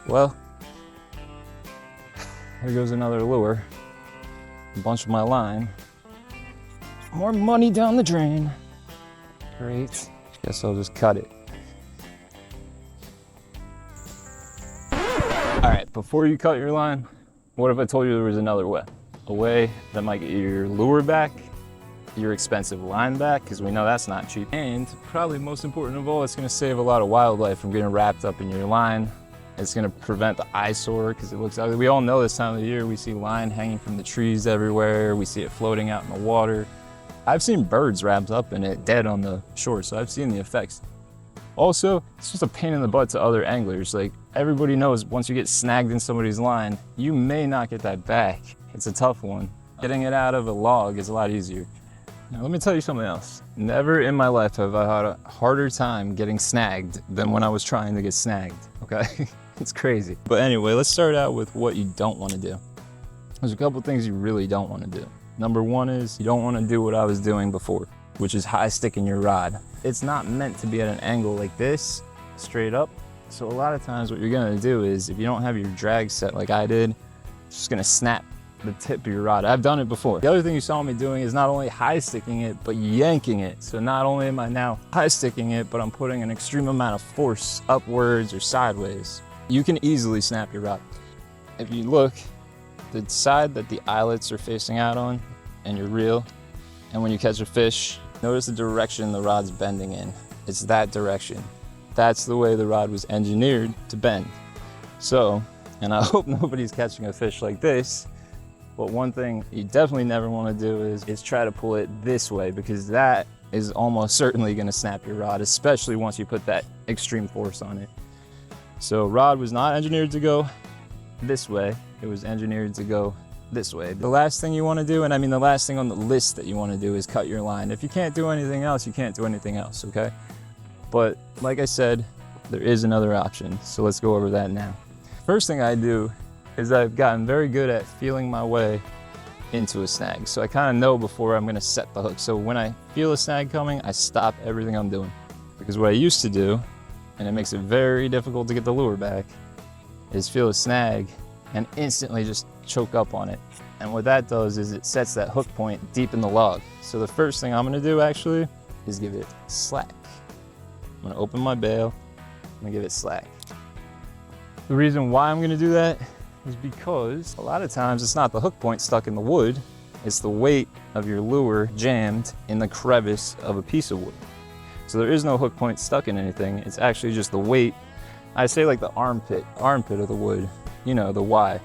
Well, here goes another lure. A bunch of my line. More money down the drain. Great. Guess I'll just cut it. All right, before you cut your line, what if I told you there was another way? A way that might get your lure back, your expensive line back, because we know that's not cheap. And probably most important of all, it's gonna save a lot of wildlife from getting wrapped up in your line. It's gonna prevent the eyesore because it looks ugly. We all know this time of the year, we see line hanging from the trees everywhere. We see it floating out in the water. I've seen birds wrapped up in it, dead on the shore, so I've seen the effects. Also, it's just a pain in the butt to other anglers. Like, everybody knows once you get snagged in somebody's line, you may not get that back. It's a tough one. Getting it out of a log is a lot easier. Now, let me tell you something else. Never in my life have I had a harder time getting snagged than when I was trying to get snagged, okay? It's crazy. But anyway, let's start out with what you don't want to do. There's a couple things you really don't want to do. Number one is you don't want to do what I was doing before, which is high sticking your rod. It's not meant to be at an angle like this, straight up. So a lot of times what you're gonna do is, if you don't have your drag set like I did, it's just gonna snap the tip of your rod. I've done it before. The other thing you saw me doing is not only high sticking it, but yanking it. So not only am I now high sticking it, but I'm putting an extreme amount of force upwards or sideways. You can easily snap your rod. If you look, the side that the eyelets are facing out on and your reel, and when you catch a fish, notice the direction the rod's bending in. It's that direction. That's the way the rod was engineered to bend. So, and I hope nobody's catching a fish like this, but one thing you definitely never want to do is try to pull it this way, because that is almost certainly going to snap your rod, especially once you put that extreme force on it. So rod was not engineered to go this way. It was engineered to go this way. The last thing you want to do, and I mean the last thing on the list that you want to do, is cut your line. If you can't do anything else, you can't do anything else, okay? But like I said, there is another option. So let's go over that now. First thing I do is I've gotten very good at feeling my way into a snag. So I kind of know before I'm going to set the hook. So when I feel a snag coming, I stop everything I'm doing. Because what I used to do, and it makes it very difficult to get the lure back, is feel a snag and instantly just choke up on it. And what that does is it sets that hook point deep in the log. So the first thing I'm gonna do actually is give it slack. I'm gonna open my bail, I'm gonna give it slack. The reason why I'm gonna do that is because a lot of times it's not the hook point stuck in the wood, it's the weight of your lure jammed in the crevice of a piece of wood. So there is no hook point stuck in anything, it's actually just the weight. I say like the armpit of the wood, you know, the Y.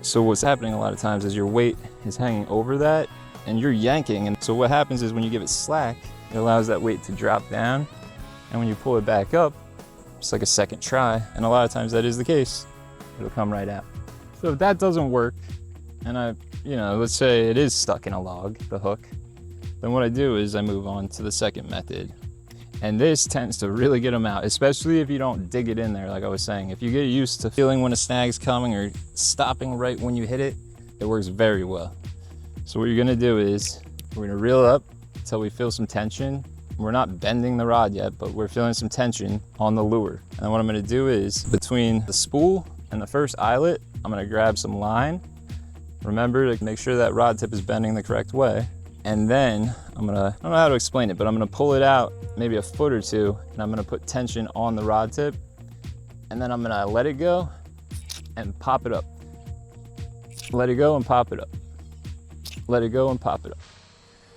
So what's happening a lot of times is your weight is hanging over that and you're yanking. And so what happens is when you give it slack, it allows that weight to drop down. And when you pull it back up, it's like a second try. And a lot of times that is the case. It'll come right out. So if that doesn't work, and let's say it is stuck in a log, the hook, then what I do is I move on to the second method. And this tends to really get them out, especially if you don't dig it in there, like I was saying. If you get used to feeling when a snag's coming or stopping right when you hit it, it works very well. So what you're gonna do is, we're gonna reel up until we feel some tension. We're not bending the rod yet, but we're feeling some tension on the lure. And then what I'm gonna do is, between the spool and the first eyelet, I'm gonna grab some line. Remember to make sure that rod tip is bending the correct way. And then I don't know how to explain it, but I'm gonna pull it out maybe a foot or two, and I'm gonna put tension on the rod tip, and then I'm gonna let it go and pop it up. Let it go and pop it up. Let it go and pop it up.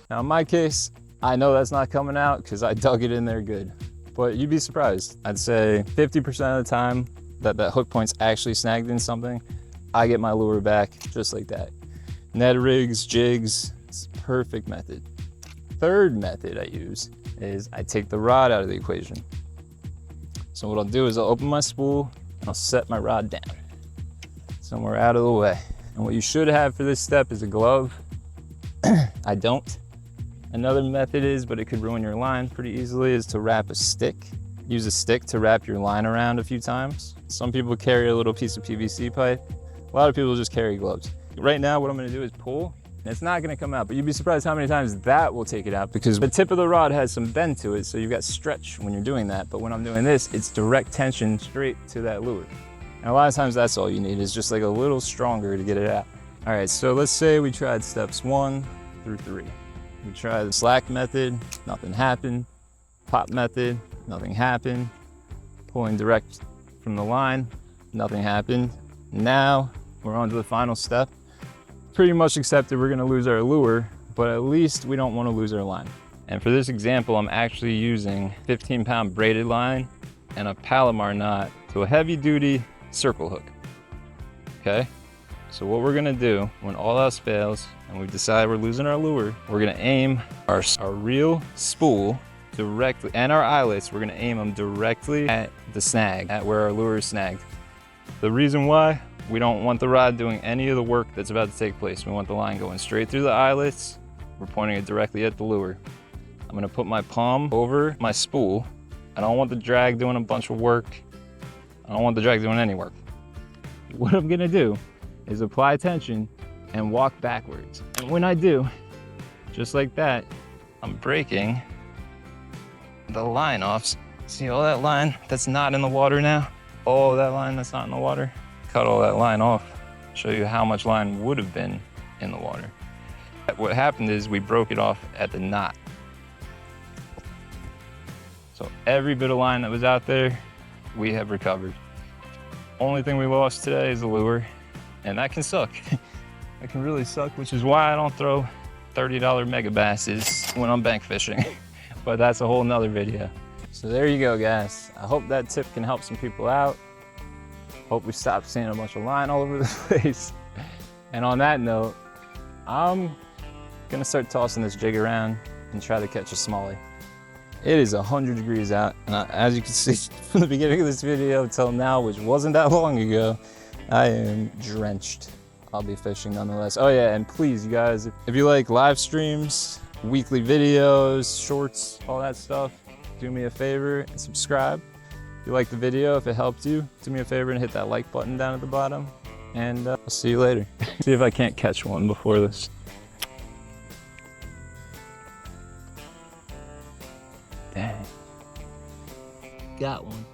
Now in my case, I know that's not coming out because I dug it in there good, but you'd be surprised. I'd say 50% of the time that hook point's actually snagged in something, I get my lure back just like that. Ned rigs, jigs, it's a perfect method. Third method I use is I take the rod out of the equation. So what I'll do is I'll open my spool and I'll set my rod down somewhere out of the way. And what you should have for this step is a glove. I don't. Another method is, but it could ruin your line pretty easily, is to wrap a stick. Use a stick to wrap your line around a few times. Some people carry a little piece of PVC pipe. A lot of people just carry gloves. Right now what I'm gonna do is pull, and it's not gonna come out, but you'd be surprised how many times that will take it out because the tip of the rod has some bend to it, so you've got stretch when you're doing that. But when I'm doing this, it's direct tension straight to that lure. And a lot of times that's all you need, is just like a little stronger to get it out. All right, so let's say we tried steps 1 through 3. We tried the slack method, nothing happened. Pop method, nothing happened. Pulling direct from the line, nothing happened. Now we're on to the final step. Pretty much accepted we're gonna lose our lure, but at least we don't wanna lose our line. And for this example, I'm actually using 15-pound braided line and a Palomar knot to a heavy duty circle hook, okay? So what we're gonna do when all else fails and we decide we're losing our lure, we're gonna aim our reel spool directly, and our eyelets, we're gonna aim them directly at the snag, at where our lure is snagged. The reason why, we don't want the rod doing any of the work that's about to take place. We want the line going straight through the eyelets. We're pointing it directly at the lure. I'm gonna put my palm over my spool. I don't want the drag doing a bunch of work. I don't want the drag doing any work. What I'm gonna do is apply tension and walk backwards. And when I do, just like that, I'm breaking the line off. See all that line that's not in the water now? All that line that's not in the water? Cut all that line off, show you how much line would have been in the water. What happened is we broke it off at the knot. So every bit of line that was out there, we have recovered. Only thing we lost today is the lure, and that can suck. That can really suck, which is why I don't throw $30 mega basses when I'm bank fishing. But that's a whole nother video. So there you go, guys. I hope that tip can help some people out. Hope we stop seeing a bunch of line all over the place. And on that note, I'm gonna start tossing this jig around and try to catch a smallie. It is 100 degrees out, and as you can see from the beginning of this video till now, which wasn't that long ago, I am drenched. I'll be fishing nonetheless. Oh yeah, and please, you guys, if you like live streams, weekly videos, shorts, all that stuff, do me a favor and subscribe. If you liked the video, if it helped you, do me a favor and hit that like button down at the bottom. And I'll see you later. See if I can't catch one before this. Dang. Got one.